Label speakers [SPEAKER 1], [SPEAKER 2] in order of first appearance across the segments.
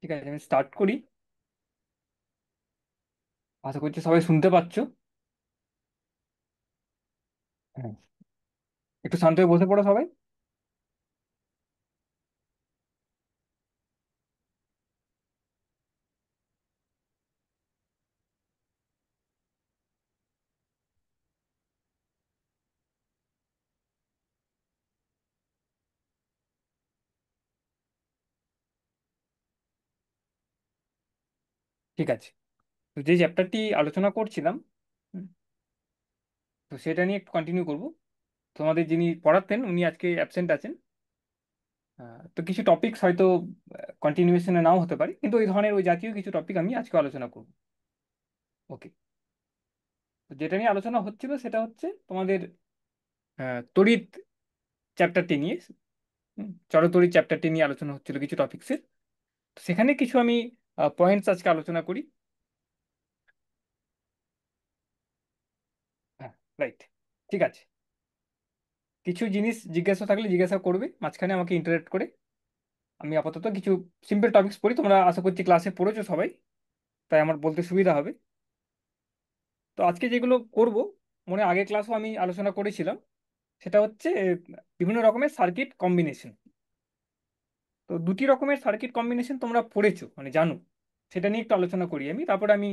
[SPEAKER 1] ঠিক আছে, আমি স্টার্ট করি। আশা করছি সবাই শুনতে পাচ্ছ। হ্যাঁ, একটু শান্ত হয়ে বসে পড়ো সবাই। ঠিক আছে, তো যে চ্যাপ্টারটি আলোচনা করছিলাম, হুম, তো সেটা নিয়ে একটু কন্টিনিউ করব। তোমাদের যিনি পড়াতেন উনি আজকে অ্যাবসেন্ট আছেন। তো কিছু টপিকস হয়তো কন্টিনিউশনে নাও হতে পারে, কিন্তু ওই ধরনের ওই জাতীয় কিছু টপিক আমি আজকে আলোচনা করব। ওকে, তো যেটা নিয়ে আলোচনা হচ্ছিল সেটা হচ্ছে তোমাদের তড়িৎ চ্যাপ্টারটি নিয়ে। চলতড়িৎ চ্যাপ্টারটি নিয়ে আলোচনা হচ্ছিল কিছু টপিক্সের। তো সেখানে কিছু আমি পয়েন্টস আজকে আলোচনা করি। হ্যাঁ, রাইট। ঠিক আছে, কিছু জিনিস জিজ্ঞাসা থাকলে জিজ্ঞাসা করবে মাঝখানে আমাকে ইন্টারেক্ট করে। আমি আপাতত কিছু সিম্পল টপিকস পড়ি, তোমরা আশা করছি ক্লাসে পড়েছো সবাই, তাই আমার বলতে সুবিধা হবে। তো আজকে যেগুলো করব, মনে আগের ক্লাসও আমি আলোচনা করেছিলাম, সেটা হচ্ছে বিভিন্ন রকমের সার্কিট কম্বিনেশন। তো দুটি রকমের সার্কিট কম্বিনেশন তোমরা পড়েছো মানে জানো, সেটা নিয়ে একটু আলোচনা করি আমি। তারপরে আমি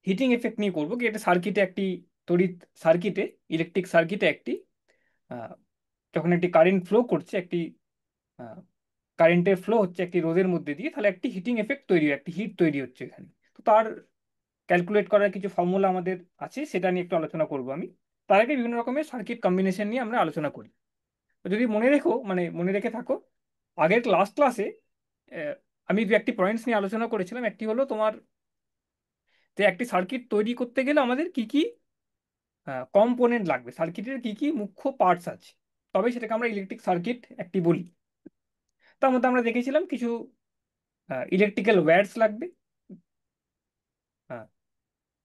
[SPEAKER 1] হিটিং এফেক্ট নিয়ে করবো, কি একটা সার্কিটে একটি তড়িৎ সার্কিটে, ইলেকট্রিক সার্কিটে একটি আহ, যখন একটি কারেন্ট ফ্লো করছে, একটি কারেন্টের ফ্লো হচ্ছে একটি রোধের মধ্যে দিয়ে, তাহলে একটি হিটিং এফেক্ট তৈরি হয়, একটি হিট তৈরি হচ্ছে এখানে। তো তার ক্যালকুলেট করার কিছু ফর্মুলা আমাদের আছে, সেটা নিয়ে একটু আলোচনা করব আমি। তার আগে বিভিন্ন রকমের সার্কিট কম্বিনেশন নিয়ে আমরা আলোচনা করি। তো যদি মনে রেখো, মানে মনে রেখে থাকো, আগের লাস্ট ক্লাসে আমি দু একটি পয়েন্টস নিয়ে আলোচনা করেছিলাম। একটি হলো তোমার, যে একটি সার্কিট তৈরি করতে গেলে আমাদের কি কি কম্পোনেন্ট লাগবে, সার্কিটের কি কি মুখ্য পার্টস আছে, তবে সেটাকে আমরা ইলেকট্রিক সার্কিট একটি বলি। তার মধ্যে আমরা দেখেছিলাম কিছু ইলেকট্রিক্যাল ওয়্যারস লাগবে, হ্যাঁ,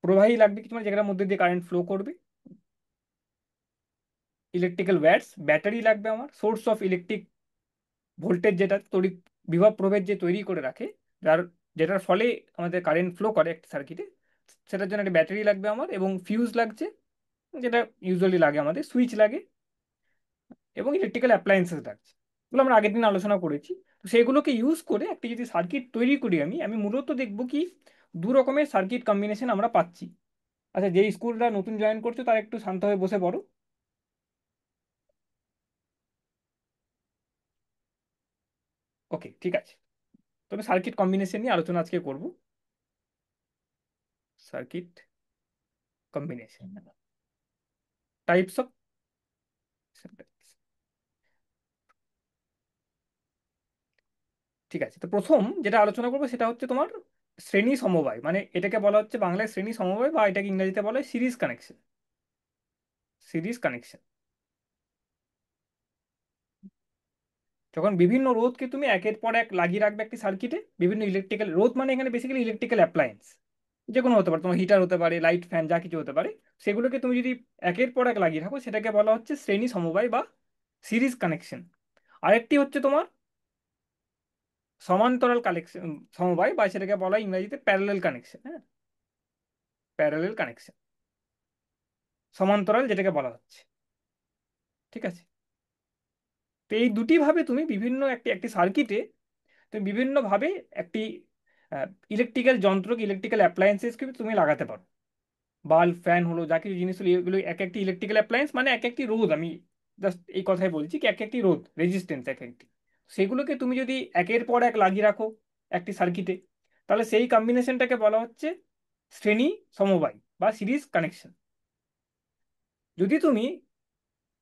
[SPEAKER 1] প্রবাহী লাগবে কিছু, মানে যেটার মধ্যে দিয়ে কারেন্ট ফ্লো করবে। ইলেকট্রিক্যাল ওয়্যারস, ব্যাটারি লাগবে আমার, সোর্স অফ ইলেকট্রিক ভোল্টেজ, যেটা তড়িৎ বিভব প্রভেদ যে তৈরি করে রাখে, যার যেটার ফলে আমাদের কারেন্ট ফ্লো করে একটা সার্কিটে, সেটার জন্য একটা ব্যাটারি লাগবে আমার। এবং ফিউজ লাগছে, যেটা ইউজুয়ালি লাগে আমাদের, সুইচ লাগে, এবং ইলেকট্রিক্যাল অ্যাপ্লায়েন্সেস লাগছে। এগুলো আমরা আগের দিন আলোচনা করেছি। তো সেগুলোকে ইউজ করে একটি যদি সার্কিট তৈরি করি, আমি আমি মূলত দেখব কি দু রকমের সার্কিট কম্বিনেশন আমরা পাচ্ছি। আচ্ছা, যেই স্কুলটা নতুন জয়েন করছো তারা একটু শান্ত হয়ে বসে পড়ো। ওকে, ঠিক আছে, তবে সার্কিট কম্বিনেশন নিয়ে আলোচনা আজকে করব। Circuit combination, types of. ঠিক আছে, তো প্রথম যেটা আলোচনা করবো সেটা হচ্ছে তোমার শ্রেণী সমবায়, মানে এটাকে বলা হচ্ছে বাংলায় শ্রেণী সমবায়, বা এটাকে ইংরেজিতে বলা হয় সিরিজ কানেকশন। সিরিজ কানেকশন, যখন বিভিন্ন রোধকে তুমি একের পর এক লাগিয়ে রাখবে একটি সার্কিটে, বিভিন্ন ইলেকট্রিক্যাল রোধ, মানে এখানে বেসিক্যালি ইলেকট্রিক্যাল অ্যাপ্লায়েন্স, যে কোনো হতে পারে, তোমার হিটার হতে পারে, লাইট ফ্যান, যা কিছু হতে পারে, সেগুলোকে তুমি যদি একের পর এক লাগিয়ে রাখো, সেটাকে বলা হচ্ছে শ্রেণী সমবায় বা সিরিজ কানেকশন। আরেকটি হচ্ছে তোমার সমান্তরাল কানেকশন, সমবায়, বা সেটাকে বলা হয় ইংরেজিতে প্যারালেল কানেকশন। হ্যাঁ, প্যারালেল কানেকশন, সমান্তরাল যেটাকে বলা হচ্ছে। ঠিক আছে, তো এই দুটি ভাবে তুমি বিভিন্ন একটি একটি সার্কিটে তুমি বিভিন্নভাবে একটি ইলেকট্রিক্যাল যন্ত্রকে, ইলেকট্রিক্যাল অ্যাপ্লায়েন্সেসকে তুমি লাগাতে পারো। বাল্ব, ফ্যান হলো, যা কিছু জিনিস হলো, এগুলো এক একটি ইলেকট্রিক্যাল অ্যাপ্লায়েন্স, মানে এক একটি রোধ। আমি জাস্ট এই কথাই বলছি কি এক একটি রোধ, রেজিস্ট্যান্স এক একটি, সেগুলোকে তুমি যদি একের পর এক লাগিয়ে রাখো একটি সার্কিটে, তাহলে সেই কম্বিনেশনটাকে বলা হচ্ছে শ্রেণী সমবায় বা সিরিজ কানেকশন। যদি তুমি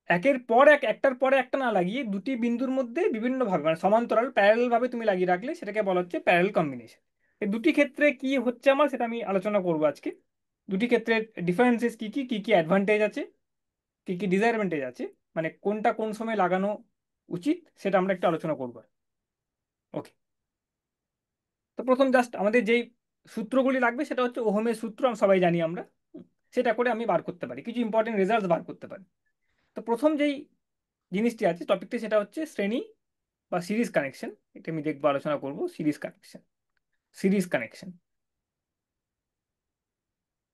[SPEAKER 1] একের পর এক, একটার পরে একটা না লাগিয়ে দুটি বিন্দুর মধ্যে বিভিন্ন ভাবে, মানে সমান্তরাল প্যারালাল ভাবে তুমি লাগিয়ে রাখলে, সেটাকে বলা হচ্ছে প্যারালাল কম্বিনেশন। এই দুটি ক্ষেত্রে কি হচ্ছে আমার, সেটা আমি আলোচনা করবো আজকে। দুটি ক্ষেত্রে ডিফারেন্সেস কি কি, কি কি অ্যাডভান্টেজ আছে, কি কি ডিসঅ্যাডভান্টেজ আছে, মানে কোনটা কোন সময় লাগানো উচিত, সেটা আমরা একটু আলোচনা করবো। ওকে, তো প্রথম জাস্ট আমাদের যেই সূত্রগুলি লাগবে সেটা হচ্ছে ওহমের সূত্র, আমরা সবাই জানি আমরা। সেটা করে আমি বার করতে পারি, কিছু ইম্পর্টেন্ট রেজাল্ট বার করতে পারি। তো প্রথম যেই জিনিসটি আছে টপিকটি, সেটা হচ্ছে শ্রেণী বা সিরিজ কানেকশন, এটা আমি দেখবো, আলোচনা করব সিরিজ কানেকশন। সিরিজ কানেকশন,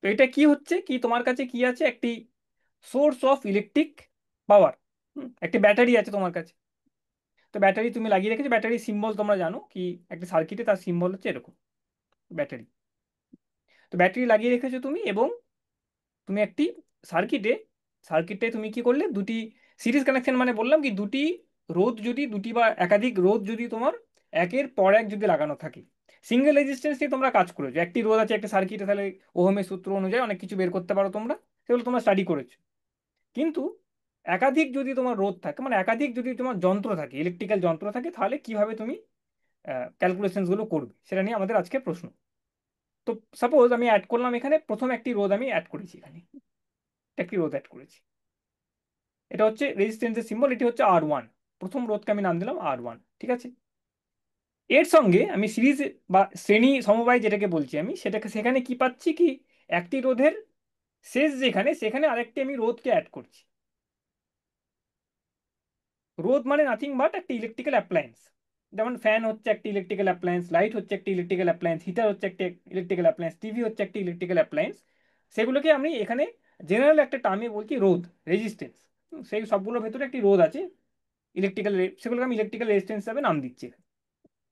[SPEAKER 1] তো এটা কি হচ্ছে, কি তোমার কাছে কি আছে, একটি সোর্স অফ ইলেকট্রিক পাওয়ার, একটি ব্যাটারি আছে তোমার কাছে। তো ব্যাটারি তুমি লাগিয়ে রেখেছো, ব্যাটারি সিম্বল তোমরা জানো কি, একটা সার্কিটে তার সিম্বল হচ্ছে এরকম, ব্যাটারি। তো ব্যাটারি লাগিয়ে রেখেছো তুমি, এবং তুমি একটি সার্কিটে, সার্কিটে তুমি কি করলে, দুটি সিরিজ কানেকশন মানে বললাম কি, দুটি রোধ যদি, দুটি বা একাধিক রোধ যদি তোমার একের পর এক যদি লাগানো থাকে, সিঙ্গেল রেজিস্ট্যান্স নিয়ে তোমরা কাজ করেছো, একটি রোধ আছে একটা সার্কিটে, তাহলে ওহমের সূত্র অনুযায়ী অনেক কিছু বের করতে পারো তোমরা, সেগুলো তোমরা স্টাডি করেছো। কিন্তু একাধিক যদি তোমার রোধ থাকে, মানে একাধিক যদি তোমার যন্ত্র থাকে, ইলেকট্রিক্যাল যন্ত্র থাকে, তাহলে কিভাবে তুমি ক্যালকুলেশনস গুলো করবে, সেটা নিয়ে আমাদের আজকে প্রশ্ন। তো সাপোজ আমি অ্যাড করলাম এখানে, প্রথম একটি রোধ আমি অ্যাড করেছি এখানে, একটি রোধ অ্যাড করেছি, এটা হচ্ছে রেজিস্ট্যান্সের সিম্বল, এটি হচ্ছে R1। প্রথম রোধকে আমি নাম দিলাম R1, ঠিক আছে। এর সঙ্গে আমি সিরিজ বা শ্রেণী সমবায় যেটাকে বলছি আমি, সেটাকে সেখানে কি পাচ্ছি কি, একটি রোধের শেষ যেখানে, সেখানে আরেকটি আমি রোধকে অ্যাড করছি। রোধ মানে নাথিং বাট একটা ইলেকট্রিক্যাল অ্যাপ্লায়েন্স, যেমন ফ্যান হচ্ছে একটি ইলেকট্রিক্যাল অ্যাপ্লায়েন্স, লাইট হচ্ছে একটি ইলেকট্রিক্যাল অ্যাপ্লায়েন্স, হিটার হচ্ছে একটি ইলেকট্রিক্যাল অ্যাপ্লায়েন্স, টিভি হচ্ছে একটি ইলেকট্রিক্যাল অ্যাপ্লায়েন্স। সেগুলোকে আমি এখানে জেনারেল একটা টার্মে বলছি রোধ, রেজিস্ট্যান্স। সেই সবগুলোর ভেতরে একটি রোধ আছে ইলেকট্রিক্যাল, সেগুলোকে আমি ইলেকট্রিক্যাল রেজিস্ট্যান্স হিসাবে নাম দিচ্ছি এখানে।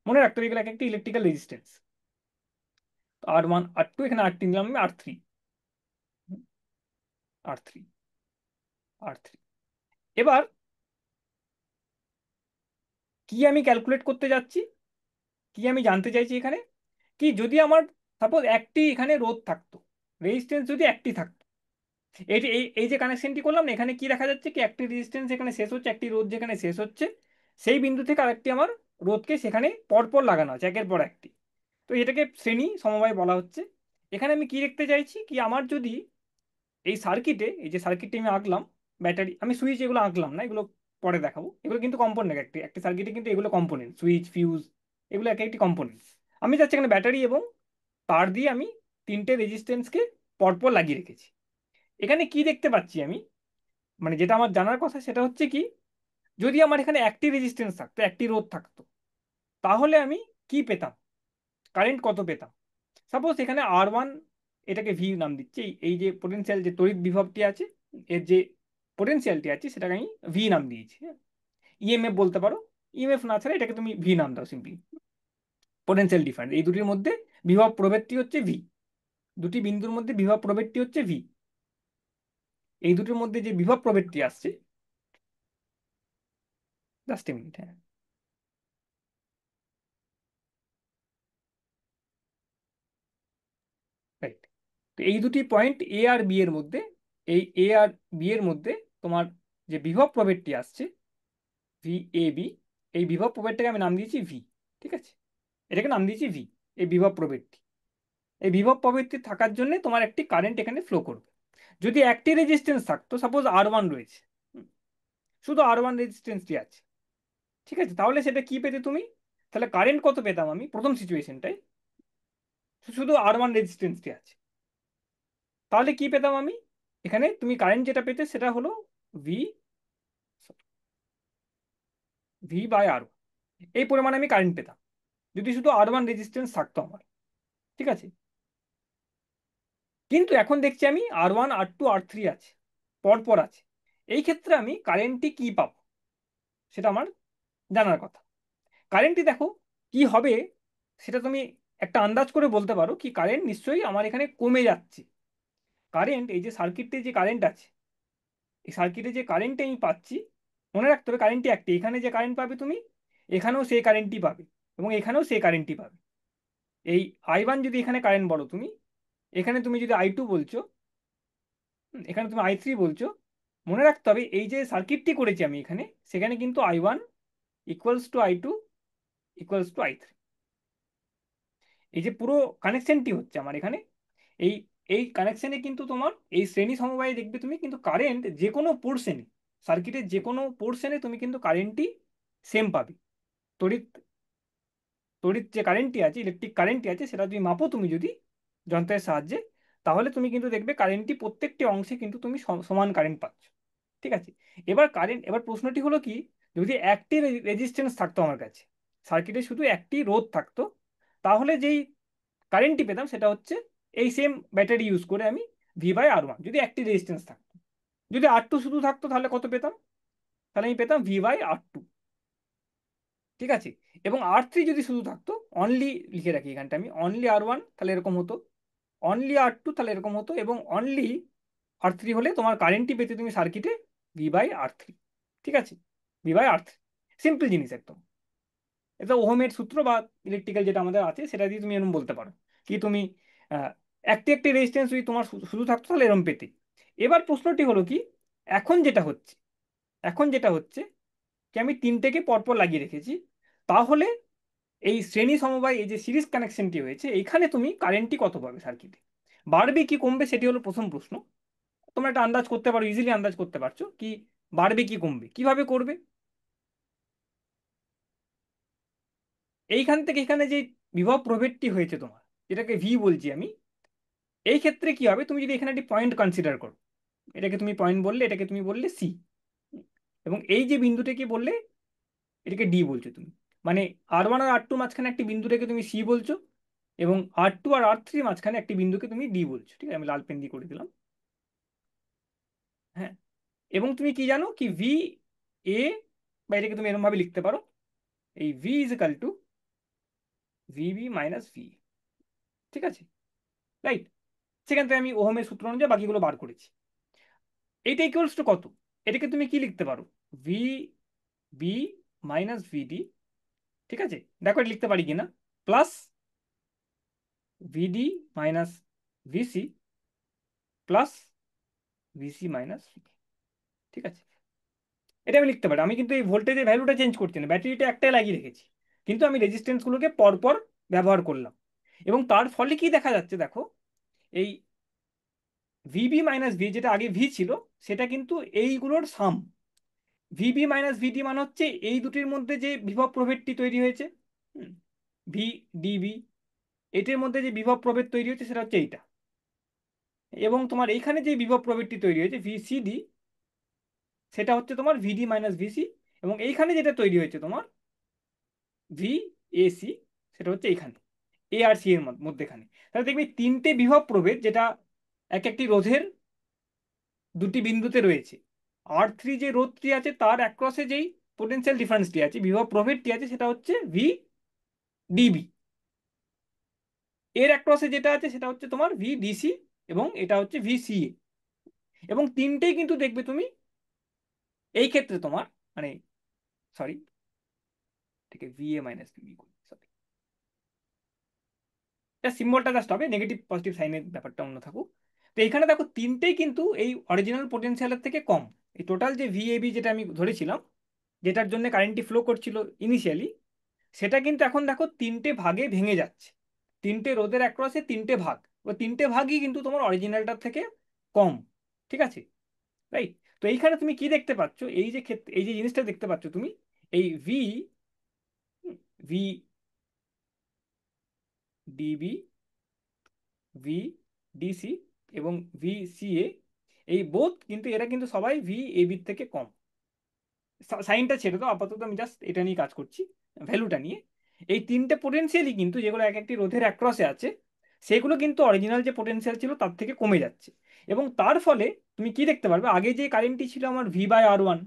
[SPEAKER 1] মনে রাখতে হবে এগুলো এক একটি ইলেকট্রিক্যাল রেজিস্ট্যান্স। R1 R2, এখানে R3 দিলাম আমি, R3, R3, R3। এবার কি আমি ক্যালকুলেট করতে যাচ্ছি, কি আমি জানতে চাইছি এখানে, কি যদি আমার সাপোজ একটি এখানে রোধ থাকতো, রেজিস্ট্যান্স যদি একটি থাকতো, এই যে এই যে কানেকশনটি করলাম না, এখানে কি দেখা যাচ্ছে কি, একটি রেজিস্ট্যান্স এখানে শেষ হচ্ছে, একটি রোধ যেখানে শেষ হচ্ছে, সেই বিন্দু থেকে আরেকটি আমার রোধকে সেখানে পরপর লাগানো আছে একের পর একটি। তো এটাকে শ্রেণী সমবায় বলা হচ্ছে। এখানে আমি কি দেখতে চাইছি কি, আমার যদি এই সার্কিটে, এই যে সার্কিটটি আমি আঁকলাম, ব্যাটারি, আমি সুইচ এগুলো আঁকলাম না, এগুলো পরে দেখাবো, এগুলো কিন্তু কম্পোনেন্ট, একটি একটি সার্কিটে কিন্তু এগুলো কম্পোনেন্ট, সুইচ ফিউজ, এগুলো এক একটি কম্পোনেন্টস। আমি যাচ্ছি এখানে ব্যাটারি এবং তার দিয়ে আমি তিনটে রেজিস্ট্যান্সকে পরপর লাগিয়ে রেখেছি। এখানে কি দেখতে পাচ্ছি আমি, মানে যেটা আমার জানার কথা সেটা হচ্ছে কি, যদি আমার এখানে একটি রেজিস্ট্যান্স থাকতো, একটি রোধ থাকতো, তাহলে আমি কি পেতাম, কারেন্ট কত পেতাম। সাপোজ এখানে R1, এটাকে ভি নাম দিচ্ছি, এই যে পোটেনশিয়াল, যে তড়িৎ বিভবটি আছে, এর যে পোটেনশিয়ালটি আছে সেটাকে আমি ভি নাম দিয়েছি। ইএমএফ বলতে পারো, ইএমএফ না ছাড়া এটাকে তুমি ভি নাম দাও সিম্পলি। পোটেনশিয়াল ডিফারেন্স, এই দুটির মধ্যে বিভব প্রভেদটি হচ্ছে ভি, দুটি বিন্দুর মধ্যে বিভব প্রভেদটি হচ্ছে ভি, এই দুটির মধ্যে যে বিভব প্রভেদটি আসছে, জাস্ট এ মিনিট, হ্যাঁ, রাইট। তো এই দুটি পয়েন্ট এ আর বি এর মধ্যে, এই এ আর বি এর মধ্যে তোমার যে বিভব প্রভেদটি আসছে, ভি এ বি, এই বিভব প্রভেদটাকে আমি নাম দিয়েছি ভি, ঠিক আছে, এটাকে নাম দিয়েছি ভি, এই বিভব প্রভেদটি। এই বিভব প্রভেদটি থাকার জন্য তোমার একটি কারেন্ট এখানে ফ্লো করবে। যদি একটি রেজিস্ট্যান্স থাকতো, সাপোজ R1 রয়েছে, হুম, শুধু R1 রেজিস্ট্যান্সটি আছে, ঠিক আছে, তাহলে সেটা কি পেতে তুমি, তাহলে কারেন্ট কত পেতাম আমি প্রথম সিচুয়েশনটায়, শুধু R1 রেজিস্ট্যান্সটি আছে, তাহলে কি পেতাম আমি, এখানে তুমি কারেন্ট যেটা পেতে সেটা হলো ভি, ভি বাই আর, এই পরিমাণে আমি কারেন্ট পেতাম যদি শুধু R1 রেজিস্ট্যান্স থাকতো আমার, ঠিক আছে। কিন্তু এখন দেখছি আমি R1 R2 R3 আছে, পরপর আছে, এই ক্ষেত্রে আমি কারেন্টটি কি পাবো, সেটা আমার জানার কথা। কারেন্টটি দেখো কি হবে, সেটা তুমি একটা আন্দাজ করে বলতে পারো কি, কারেন্ট নিশ্চয়ই আমার এখানে কমে যাচ্ছে। কারেন্ট, এই যে সার্কিটে যে কারেন্ট আছে, এই সার্কিটে যে কারেন্ট আমি পাচ্ছি, মনে রাখতে হবে কারেন্টটি একটি, এখানে যে কারেন্ট পাবে তুমি, এখানেও সেই কারেন্টই পাবে, এবং এখানেও সেই কারেন্টই পাবে। এই I1 যদি এখানে কারেন্ট বলো তুমি, এখানে তুমি যদি I2 বলছো, এখানে তুমি I3 বলছো, মনে রাখতে হবে এই যে সার্কিটটি করেছি আমি এখানে, সেখানে কিন্তু I1 equals to I2 equals to I3, এই যে পুরো কানেকশনটি হচ্ছে আমার এখানে, এই এই কানেকশনে কিন্তু তোমার এই শ্রেণী সমবায়ে দেখবে তুমি কিন্তু কারেন্ট যে কোনো পোর্শনে, সার্কিটের যে কোনো পোর্শনে তুমি কিন্তু কারেন্টটি সেম পাবে। তড়িৎ, তড়িৎ যে কারেন্টটি আছে, ইলেকট্রিক কারেন্টটি আছে, সেটা তুমি মাপো তুমি যদি যন্ত্রের সাহায্যে, তাহলে তুমি কিন্তু দেখবে কারেন্টটি প্রত্যেকটি অংশে কিন্তু তুমি সমান কারেন্ট পাচ্ছ, ঠিক আছে। এবার কারেন্ট, এবার প্রশ্নটি হলো কি, যদি একটি রেজিস্ট্যান্স থাকতো আমার কাছে, সার্কিটে শুধু একটি রোধ থাকতো, তাহলে যেই কারেন্টটি পেতাম সেটা হচ্ছে এই সেম ব্যাটারি ইউজ করে আমি V/R1, যদি একটি রেজিস্ট্যান্স থাকতো। যদি R2 শুধু থাকতো তাহলে কত পেতাম? তাহলে আমি পেতাম V/R2। ঠিক আছে। এবং R3 যদি শুধু থাকতো, অনলি লিখে রাখি এখানটা আমি, অনলি R1 তাহলে এরকম হতো, অনলি R2 তাহলে এরকম হতো, এবং অনলি R3 হলে তোমার কারেন্টটি পেতে তুমি সার্কিটে V/R3। ঠিক আছে, V/R3, সিম্পল জিনিস একদম। এটা ওহমের সূত্র বা ইলেকট্রিক্যাল যেটা আমাদের আছে সেটা দিয়ে তুমি এরকম বলতে পারো কি তুমি আহ, একটি একটি রেজিস্ট্যান্স যদি তোমার শুধু থাকতো তাহলে এরকম পেতে। এবার প্রশ্নটি হলো কি, এখন যেটা হচ্ছে এখন যেটা হচ্ছে কি, আমি তিনটেকে পরপর লাগিয়ে রেখেছি, তাহলে এই শ্রেণী সমবায়, এই যে সিরিজ কানেকশনটি হয়েছে, এইখানে তুমি কারেন্টটি কত পাবে সার্কিটে, বাড়বে কি কমবে, সেটি হলো প্রথম প্রশ্ন। তোমরা একটা আন্দাজ করতে পারো, ইজিলি আন্দাজ করতে পারছো কি বাড়বে কি কমবে, কিভাবে করবে। এইখান থেকে এখানে যে বিভব প্রভেদটি হয়েছে তোমার, যেটাকে ভি বলছি আমি, এই ক্ষেত্রে কি হবে, তুমি যদি এখানে একটি পয়েন্ট কনসিডার করো, এটাকে তুমি পয়েন্ট বললে, এটাকে তুমি বললে সি, এবং এই যে বিন্দুটাকে বললে, এটাকে ডি বলছো তুমি, মানে R1 আর R2 মাঝখানে একটি বিন্দুটাকে তুমি সি বলছো, এবং R2 আর R3 মাঝখানে একটি বিন্দুকে তুমি ডি বলছো। ঠিক আছে, আমি লাল পেন দিয়ে করে দিলাম। হ্যাঁ, এবং তুমি কি জানো কি ভি এ, বা এটাকে তুমি এরকম ভাবে লিখতে পারো, এই V is equal two VB minus V. ঠিক আছে, রাইট। সেখান থেকে আমি ওহমের সূত্র অনুযায়ী বাকিগুলো বার করেছি। এইটা ইকুয়ালস টু কত, এটাকে তুমি কি লিখতে পারো, ভি বি মাইনাস ভিডি। ঠিক আছে, দেখো এটা লিখতে পারি কিনা, plus VD minus VC plus VC minus V. ঠিক আছে, এটা আমি লিখতে পারি। আমি কিন্তু এই ভোল্টেজের ভ্যালুটা চেঞ্জ করছি না, ব্যাটারিটা একটাই লাগিয়ে রেখেছি, কিন্তু আমি রেজিস্ট্যান্সগুলোকে পরপর ব্যবহার করলাম। এবং তার ফলে কি দেখা যাচ্ছে দেখো, এই ভিবি মাইনাস ভি, যেটা আগে ভি ছিল, সেটা কিন্তু এইগুলোর সাম। ভিবি মাইনাস ভিডি মানে হচ্ছে এই দুটির মধ্যে যে বিভব প্রভেদটি তৈরি হয়েছে, ভি ডিবি, এটির মধ্যে যে বিভব প্রভেদ তৈরি হয়েছে সেটা হচ্ছে এইটা। এবং তোমার এইখানে যে বিভব প্রভেদটি তৈরি হয়েছে ভিসিডি, সেটা হচ্ছে তোমার ভিডি মাইনাস ভিসি। এবং এইখানে যেটা তৈরি হয়েছে তোমার ভি এসি, সেটা হচ্ছে এইখানে এ আর সি এর মধ্যেখানে। তাহলে দেখবে তিনটে বিভব প্রভেদ, যেটা এক একটি রোধের দুটি বিন্দুতে রয়েছে। R3 যে রোধটি আছে তার অ্যাক্রসে যেই পোটেনশিয়াল ডিফারেন্সটি আছে, বিভব প্রভেদটি আছে, সেটা হচ্ছে ভি ডিবি। এর অ্যাক্রসে যেটা আছে সেটা হচ্ছে তোমার ভি ডিসি, এবং এটা হচ্ছে ভিসিএ। এবং তিনটেই কিন্তু দেখবে তুমি এই ক্ষেত্রে তোমার, মানে সরি, ঠিক আছে, ভিএ মাইনাস ভিবি, সরি, সিম্বলটা জাস্ট হবে, নেগেটিভ পজিটিভ সাইনের ব্যাপারটা অন্য থাকুক। তো এখানে দেখো তিনটেই কিন্তু এই অরিজিনাল পোটেনশিয়ালের থেকে কম। এই টোটাল যে ভিএবি যেটা আমি ধরেছিলাম, যেটার জন্য কারেন্টটি ফ্লো করছিল ইনিশিয়ালি, সেটা কিন্তু এখন দেখো তিনটে ভাগে ভেঙে যাচ্ছে। তিনটে রোদের অ্যাক্রসে তিনটে ভাগ, ও তিনটে ভাগই কিন্তু তোমার অরিজিনালটার থেকে কম। ঠিক আছে, রাইট। তো এইখানে তুমি কি দেখতে পাচ্ছ, এই যে ক্ষেত্রে এই যে জিনিসটা দেখতে পাচ্ছ তুমি, এই V V DB, V DC এবং ভি সিএ, এই বোথ কিন্তু এরা কিন্তু সবাই ভি এবির থেকে কম। সাইনটা ছেড়ে দাও আপাতত, আমি জাস্ট এটা নিয়ে কাজ করছি, ভ্যালুটা নিয়ে। এই তিনটে পোটেনশিয়ালই কিন্তু, যেগুলো এক একটি রোধের অ্যাক্রসে আছে, সেগুলো কিন্তু অরিজিনাল যে পোটেনশিয়াল ছিল তার থেকে কমে যাচ্ছে। এবং তার ফলে তুমি কি দেখতে পারবে, আগে যে কারেন্টটি ছিল আমার V/R1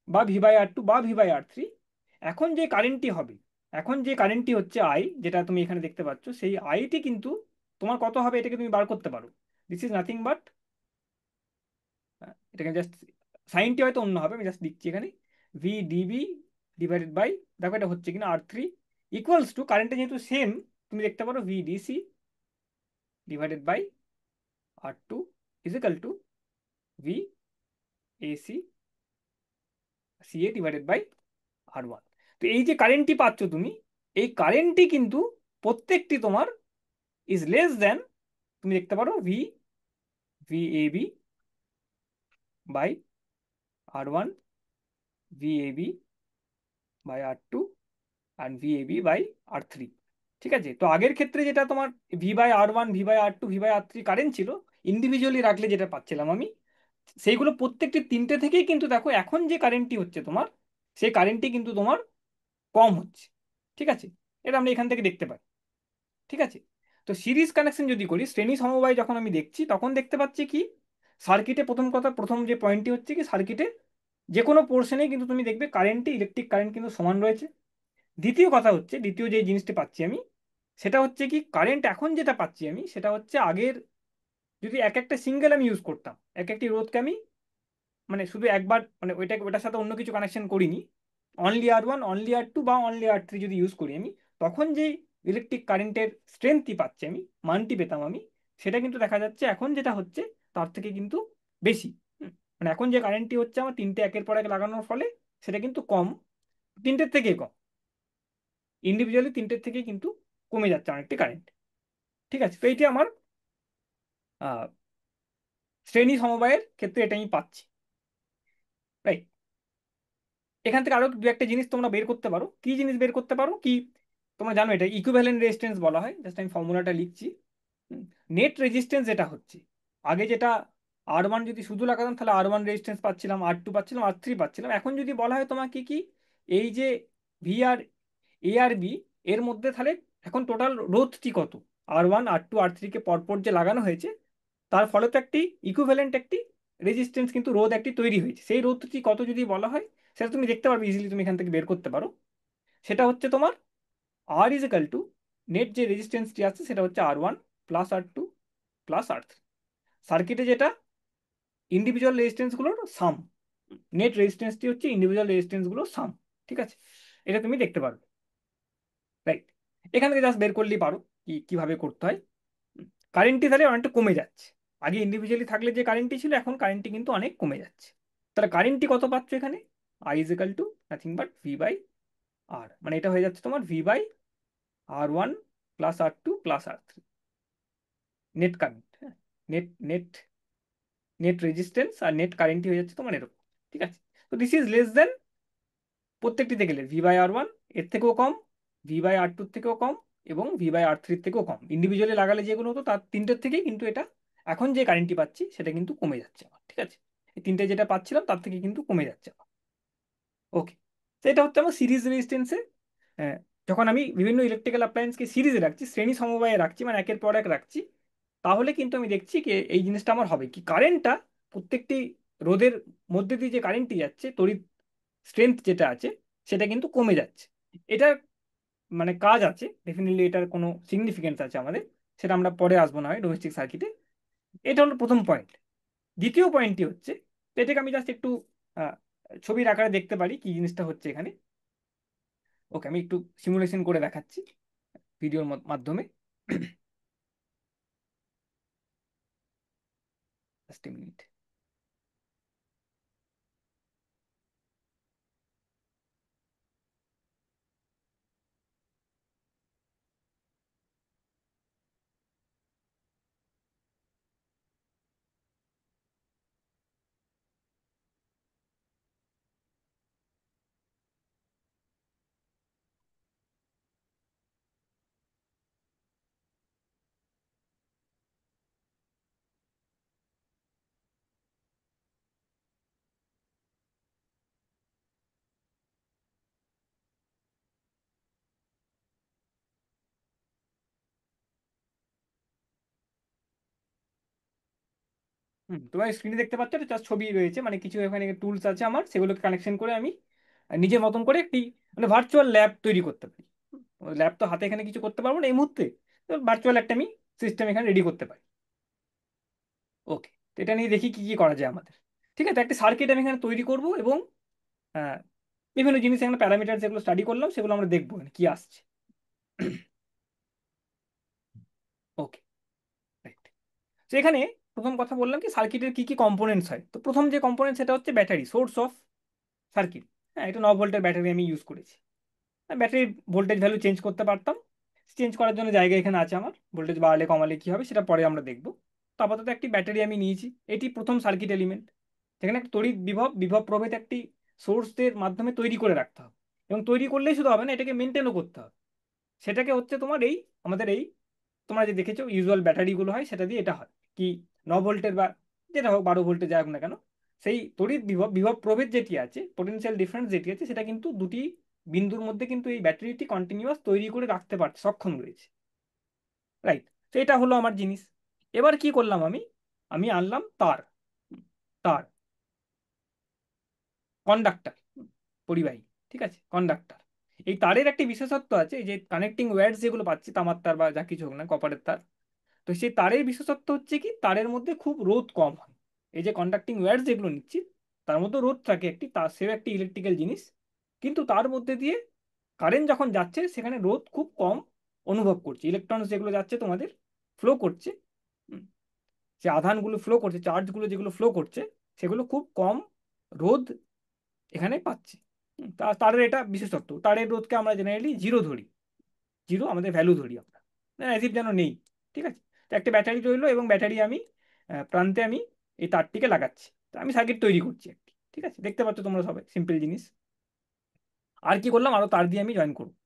[SPEAKER 1] বা V/R2 বা V/R3, এখন যে কারেন্টটি হবে, এখন যে কারেন্টটি হচ্ছে আই, যেটা তুমি এখানে দেখতে পাচ্ছ, সেই আইটি কিন্তু তোমার কত হবে এটাকে তুমি বার করতে পারো। দিস ইজ নাথিং বাট, এটাকে জাস্ট, সাইনটি হয়তো অন্য হবে, আমি জাস্ট লিখছি এখানে, ভি ডিবি ডিভাইডেড বাই, দেখো এটা হচ্ছে কিনা, R3 ইকুয়ালস টু, কারেন্টটা যেহেতু সেম, তুমি দেখতে পারো V DC divided by R2 is equal to V AC CA divided by R1। তো এই যে কারেন্টটি পাচ্ছ তুমি, এই কারেন্টটি কিন্তু প্রত্যেকটি তোমার ইজ লেস দেন, তুমি দেখতে পারো V VAB by R1, VAB by R2 আর ভিএবি বাই R3। ঠিক আছে, তো আগের ক্ষেত্রে যেটা তোমার V/R1, V/R2, V/R3 কারেন্ট ছিল, ইন্ডিভিজুয়ালি রাখলে যেটা পাচ্ছিলাম আমি, সেইগুলো প্রত্যেকটি তিনটে থেকেই কিন্তু দেখো এখন যে কারেন্টটি হচ্ছে তোমার, সেই কারেন্টটি কিন্তু তোমার কম হচ্ছে। ঠিক আছে, এটা আমরা এখান থেকে দেখতে পাই। ঠিক আছে, তো সিরিজ কানেকশন যদি করি, শ্রেণী সমবায় যখন আমি দেখছি, তখন দেখতে পাচ্ছি কি সার্কিটে প্রথম কথা, প্রথম যে পয়েন্টটি হচ্ছে কি সার্কিটে যে কোনো পোর্শনে কিন্তু তুমি দেখবে কারেন্টে, ইলেকট্রিক কারেন্ট কিন্তু সমান রয়েছে। দ্বিতীয় কথা হচ্ছে, দ্বিতীয় যে জিনিসটি পাচ্ছি আমি, সেটা হচ্ছে কি কারেন্ট এখন যেটা পাচ্ছি আমি, সেটা হচ্ছে আগের যদি এক একটা সিঙ্গেল আমি ইউজ করতাম, এক একটি রোধকে আমি মানে শুধু একবার মানে ওইটার সাথে অন্য কিছু কানেকশন করিনি, অনলি R1 অনলি R2 বা অনলি R3 যদি ইউজ করি আমি, তখন যেই ইলেকট্রিক কারেন্টের স্ট্রেংথটি পাচ্ছি আমি, মানটি পেতাম আমি, সেটা কিন্তু দেখা যাচ্ছে এখন যেটা হচ্ছে তার থেকে কিন্তু বেশি। মানে এখন যে কারেন্টটি হচ্ছে আমার তিনটে একের পর এক লাগানোর ফলে, সেটা কিন্তু কম, তিনটের থেকে কম, ইন্ডিভিজুয়ালি তিনটের থেকে কিন্তু কমে যাচ্ছে অনেকটি কারেন্ট। ঠিক আছে, তো এইটি আমার আহ, শ্রেণী সমবায়ের ক্ষেত্রে এটা আমি পাচ্ছি। রাইট, এখান থেকে আরো দু একটা জিনিস তোমরা বের করতে পারো। কি জিনিস বের করতে পারো কি, তোমরা জানো এটা ইকুইভ্যালেন্ট রেজিস্ট্যান্স বলা হয়, জাস্ট আমি ফর্মুলাটা লিখছি। নেট রেজিস্ট্যান্স যেটা হচ্ছে, আগে যেটা R1 যদি শুধু লাগাতাম তাহলে R1 রেজিস্ট্যান্স পাচ্ছিলাম, R2 পাচ্ছিলাম, R3 পাচ্ছিলাম। এখন যদি বলা হয় তোমাকে কি এই যে ভি আর এ আর বি এর মধ্যে তাহলে এখন টোটাল রোধটি কত, R1 R2 R3 কে পরপর যে লাগানো হয়েছে, তার ফলে তো একটি ইকুইভ্যালেন্ট একটি রেজিস্ট্যান্স কিন্তু রোধ একটি তৈরি হয়েছে। সেই রোধটি কত যদি বলা হয়, সেটা তুমি দেখতে পারবে ইজিলি, তুমি এখান থেকে বের করতে পারো। সেটা হচ্ছে তোমার আর ইজ ইকাল টু নেট যে রেজিস্ট্যান্সটি আছে সেটা হচ্ছে R1 plus R2 plus R3, সার্কিটে যেটা ইন্ডিভিজুয়াল রেজিস্ট্যান্সগুলোর সাম, নেট রেজিস্ট্যান্সটি হচ্ছে ইন্ডিভিজুয়াল রেজিস্ট্যান্সগুলোর সাম। ঠিক আছে, এটা তুমি দেখতে পারবে। রাইট, এখান থেকে জাস্ট বের করলেই পারো কি কিভাবে করতে হয়। কারেন্টটি তাহলে অনেকটা কমে যাচ্ছে, আগে ইন্ডিভিজুয়ালি থাকলে যে কারেন্টটি ছিল এখন কারেন্টটি কিন্তু অনেক কমে যাচ্ছে। তাহলে কারেন্টটি কত পাচ্ছ এখানে, I is equal to nothing but V by R, মানে এটা হয়ে যাচ্ছে তোমার V by R1 plus R2 plus R3, net current. হ্যাঁ, নেট নেট নেট রেজিস্ট্যান্স আর নেট কারেন্টই হয়ে যাচ্ছে তোমার এরকম। ঠিক আছে, তো দিস ইজ লেস দেন প্রত্যেকটিতে গেলে ভি বাই R1 এর থেকেও কম, ভি বাই R2 থেকেও কম, এবং ভি বাই R3 থেকেও কম। ইন্ডিভিজুয়ালি লাগালে যেগুলো হতো তার তিনটের থেকেই কিন্তু এটা এখন যে কারেন্টটি পাচ্ছি সেটা কিন্তু কমে যাচ্ছে আমার। ঠিক আছে, এই তিনটে যেটা পাচ্ছিলাম তার থেকে কিন্তু কমে যাচ্ছে আমার। ওকে, তো এটা হচ্ছে আমার সিরিজ রেজিস্ট্যান্সে, যখন আমি বিভিন্ন ইলেকট্রিক্যাল অ্যাপ্লায়েন্সকে সিরিজে রাখছি, শ্রেণী সমবায়ে রাখছি, মানে একের পর এক রাখছি, তাহলে কিন্তু আমি দেখছি কি এই জিনিসটা আমার হবে কি কারেন্টটা প্রত্যেকটি রোধের মধ্যে দিয়ে যে কারেন্টটি যাচ্ছে, তড়িৎ স্ট্রেংথ যেটা আছে সেটা কিন্তু কমে যাচ্ছে। এটা মানে কাজ আছে ডেফিনেটলি, এটার কোনো সিগনিফিকেন্স আছে আমাদের, সেটা আমরা পরে আসবো না হয় ডোমেস্টিক সার্কিটে। এটা হলো প্রথম পয়েন্ট। দ্বিতীয় পয়েন্টটি হচ্ছে, তো এটাকে আমি জাস্ট একটু আহ, ছবির আকারে দেখতে পারি কি জিনিসটা হচ্ছে এখানে। ওকে, আমি একটু সিমুলেশন করে দেখাচ্ছি ভিডিওর মাধ্যমে। Just a minute. তোমার স্ক্রিনে দেখতে পাচ্ছ এটা জাস্ট ছবি রয়েছে, মানে কিছু এখানে টুলস আছে আমার, সেগুলোকে কানেকশন করে আমি নিজের মতন করে একটি মানে ভার্চুয়াল ল্যাব তৈরি করতে পারি। ল্যাব তো হাতে এখানে কিছু করতে পারবো না এই মুহূর্তে, তো ভার্চুয়াল একটা আমি সিস্টেম এখানে রেডি করতে পারি। ওকে, তো এটা নিয়ে দেখি কি কি করা যায় আমাদের। ঠিক আছে, একটা সার্কিট আমি এখানে তৈরি করব, এবং আহ, বিভিন্ন জিনিস এখানে প্যারামিটার যেগুলো স্টাডি করলাম সেগুলো আমরা দেখবো এখানে কি আসছে। ওকে, রাইট। তো এখানে প্রথম কথা বললাম কি সার্কিটের কি কি কম্পোনেন্টস হয়, তো প্রথম যে কম্পোনেন্ট সেটা হচ্ছে ব্যাটারি, সোর্স অফ সার্কিট। হ্যাঁ, এটা 9 ভোল্টের ব্যাটারি আমি ইউজ করেছি। ব্যাটারির ভোল্টেজ ভ্যালু চেঞ্জ করতে পারতাম, চেঞ্জ করার জন্য জায়গা এখানে আছে আমার, ভোল্টেজ বাড়ালে কমালে কি হবে সেটা পরে আমরা দেখবো। তো আপাতত একটি ব্যাটারি আমি নিয়েছি, এটি প্রথম সার্কিট এলিমেন্ট, যেখানে একটা তড়িৎ বিভব বিভব প্রভেদ একটি সোর্সের মাধ্যমে তৈরি করে রাখতে হবে, এবং তৈরি করলেই শুধু হবে না, এটাকে মেনটেনও করতে হবে। সেটাকে হচ্ছে তোমার এই আমাদের এই তোমরা যে দেখেছো ইউজুয়াল ব্যাটারিগুলো হয় সেটা দিয়ে এটা হয় কি 9 ভোল্টের বা যেটা হোক 12 ভোল্টের যাই হোক না কেন, সেই তড়িৎ বিভব, বিভব প্রভেদ যেটি আছে, পোটেনশিয়াল ডিফারেন্স যেটি আছে, সেটা কিন্তু দুটি বিন্দুর মধ্যে কিন্তু এই ব্যাটারিটি কন্টিনিউয়াস তৈরি করে রাখতে পারছে, সক্ষম রয়েছে। রাইট। তো এটা হলো আমার জিনিস। এবার কি করলাম আমি, আমি আনলাম তার, তার, কন্ডাক্টর, পরিবাহী, ঠিক আছে, কন্ডাক্টর। এই তারের একটি বিশেষত্ব আছে, এই যে কানেক্টিং ওয়্যারস যেগুলো পাচ্ছি, তামার তার বা যা কিছু হোক না, কপারের তার, তো সেই তারের বিশেষত্ব হচ্ছে কি, তারের মধ্যে খুব রোধ কম হয়। এই যে কন্ডাক্টিং ওয়্যারস যেগুলো নিচ্ছি, তার মধ্যে রোধ থাকে একটি, তার সেও একটি ইলেকট্রিক্যাল জিনিস, কিন্তু তার মধ্যে দিয়ে কারেন্ট যখন যাচ্ছে সেখানে রোধ খুব কম অনুভব করছে। ইলেকট্রনস যেগুলো যাচ্ছে তোমাদের, ফ্লো করছে, হুম, যে আধানগুলো ফ্লো করছে, চার্জগুলো যেগুলো ফ্লো করছে, সেগুলো খুব কম রোধ এখানে পাচ্ছে। তারের এটা বিশেষত্ব। তারের রোধকে আমরা জেনারেলি জিরো ধরি, জিরো আমাদের ভ্যালু ধরি আমরা, অ্যাজ ইফ যেন নেই। ঠিক আছে। তো একটা ব্যাটারি রইলো, এবং ব্যাটারি আমি প্রান্তে আমি এই তারটিকে লাগাচ্ছি, তো আমি সার্কিট তৈরি করছি একটি। ঠিক আছে, দেখতে পাচ্ছ তোমরা সবাই, সিম্পল জিনিস। আর কি করলাম, আরো তার দিয়ে আমি জয়েন করবো।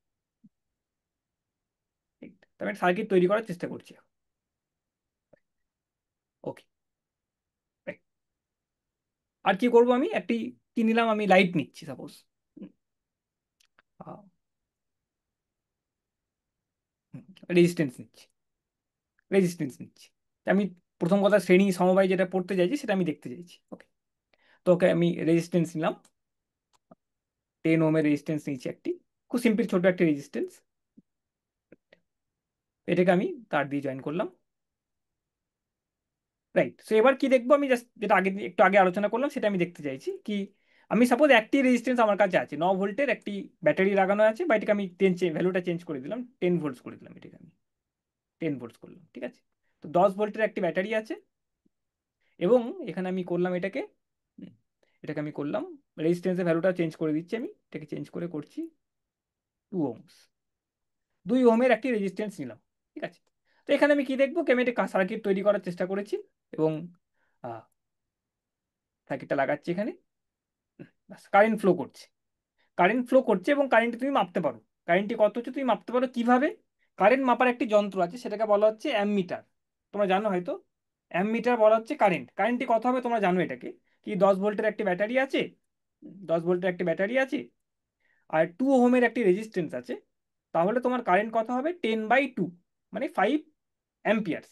[SPEAKER 1] ঠিক, তো আমি সার্কিট তৈরি করার চেষ্টা করছি। ওকে। আর কি করবো, আমি একটি কি নিলাম, আমি লাইট নিচ্ছি সাপোজ, রেজিস্ট্যান্স নিচ্ছি, রেজিস্ট্যান্স নিচ্ছি। তা আমি প্রথম কথা শ্রেণী সমবায় যেটা পড়তে চাইছি সেটা আমি দেখতে চাইছি। ওকে। তো ওকে, আমি রেজিস্ট্যান্স নিলাম, 10 ওহমের রেজিস্ট্যান্স নিয়েছি একটি, খুব সিম্পল ছোট একটা রেজিস্ট্যান্স। এটাকে আমি তার দিয়ে জয়েন করলাম। রাইট। সো এবার কি দেখবো, আমি জাস্ট যেটা আগে একটু আগে আলোচনা করলাম সেটা আমি দেখতে চাইছি কি, আমি সাপোজ একটি রেজিস্ট্যান্স আমার কাছে আছে, 9 ভোল্টের একটি ব্যাটারি লাগানো আছে, বা এটাকে আমি ভ্যালুটা চেঞ্জ করে দিলাম, 10 ভোল্টস করে দিলাম, এটাকে আমি 10 ভোল্টস করলাম। ঠিক আছে। তো 10 ভোল্টের একটি ব্যাটারি আছে, এবং এখানে আমি করলাম এটাকে, হুম, এটাকে আমি করলাম, রেজিস্ট্যান্সের ভ্যালুটা চেঞ্জ করে দিচ্ছি, আমি এটাকে চেঞ্জ করে করছি 2 ওহমস, 2 ওহমের একটি রেজিস্ট্যান্স নিলাম। ঠিক আছে। তো এখানে আমি কি দেখবো, কি আমি একটা সার্কিট তৈরি করার চেষ্টা করেছি, এবং সার্কিটটা লাগাচ্ছি এখানে, কারেন্ট ফ্লো করছে, কারেন্ট ফ্লো করছে, এবং কারেন্ট তুমি মাপতে পারো, কারেন্টটি কত হচ্ছে তুমি মাপতে পারো কিভাবে, কারেন্ট মাপার একটি যন্ত্র আছে, সেটাকে বলা হচ্ছে অ্যামমিটার। তোমরা জানো হয়তো, অ্যামমিটার বলা হচ্ছে কারেন্ট, কারেন্টটি কত হবে তোমরা জানো এটাকে, কি 10 ভোল্টের একটি ব্যাটারি আছে, 10 ভোল্টের একটি ব্যাটারি আছে, আর 2 ওহমের একটি রেজিস্ট্যান্স আছে, তাহলে তোমার কারেন্ট কত হবে, 10/2, মানে 5 অ্যাম্পিয়ার্স,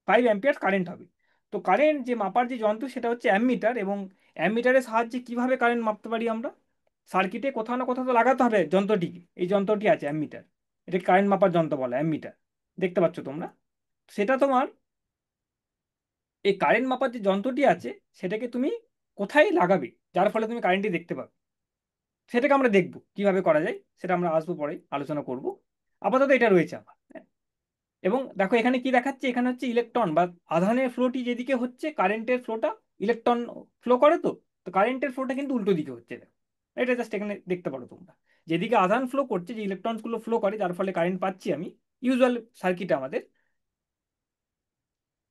[SPEAKER 1] 5 অ্যাম্পিয়ার কারেন্ট হবে। তো কারেন্ট যে মাপার যে যন্ত্র সেটা হচ্ছে অ্যামমিটার, এবং অ্যামমিটারের সাহায্যে কিভাবে কারেন্ট মাপতে পারি আমরা, সার্কিটে কোথাও না কোথাও তো লাগাতে হবে যন্ত্রটিকে, এই যন্ত্রটি আছে অ্যামমিটার, এটাকে কারেন্ট মাপার যন্ত্র বলে অ্যামমিটার, দেখতে পাচ্ছ তোমরা। সেটা তোমার, এই কারেন্ট মাপার যে যন্ত্রটি আছে সেটাকে তুমি কোথায় লাগাবে, যার ফলে তুমি কারেন্টটি দেখতে পাবে, সেটাকে আমরা দেখবো কিভাবে করা যায়, সেটা আমরা আসবো পরে আলোচনা করব। আপাতত এটা রয়েছে আমার। এবং দেখো এখানে কি দেখাচ্ছে, এখানে হচ্ছে ইলেকট্রন বা আধানের ফ্লোটি যেদিকে হচ্ছে, কারেন্টের ফ্লোটা ইলেকট্রন ফ্লো করে, তো তো কারেন্টের ফ্লোটা কিন্তু উল্টো দিকে হচ্ছে, দেখো এটা জাস্ট এখানে দেখতে পারো তোমরা, যেদিকে আধান ফ্লো করছে, যে ইলেকট্রনস গুলো ফ্লো করে, যার ফলে কারেন্ট পাচ্ছি আমি, ইউজুয়াল সার্কিটে আমাদের